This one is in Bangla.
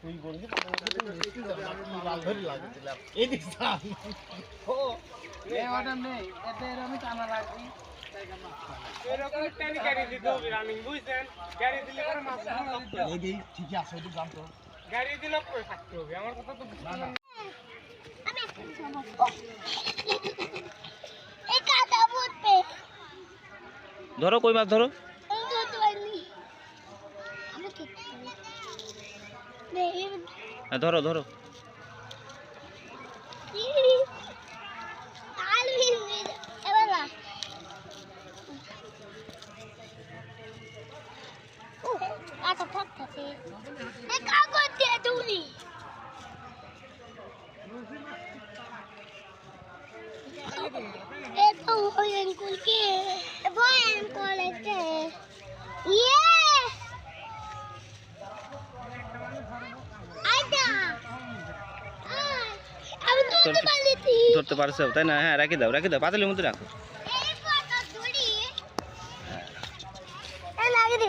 তুই বললি লাল ধরে লাগিয়েছিলাম এদিক ও অর্ডার নেই এতে আমি টানা লাগবি এরকম টানি গাড়ি দিতে হবে রানিং বুঝছেন গাড়ি দিলে পরে মাছ এই দেই ঠিক আছে ওই দাম তো গাড়ি দিলে পরে থাকতে হবে আমার কথা তো বুঝছেন এই কাদা বুঝতে ধরো কই মাছ ধরো আমি ধরতে পারিনি আমি ঠিক নেই হ্যাঁ ধরো ধরো আলু হিন্দি এবার না আটা থাকতে এই কাগজ দিয়ে তুলি এটা ওয়েন কুলকে ওয়েন কলেতে ইয়ে আইটা আমি ধরতে পারছি ধরতে পারছো তাই না হ্যাঁ রাখি দাও পাতালের মধ্যে রাখো এই পাতা ধরি এই লাগিয়ে দে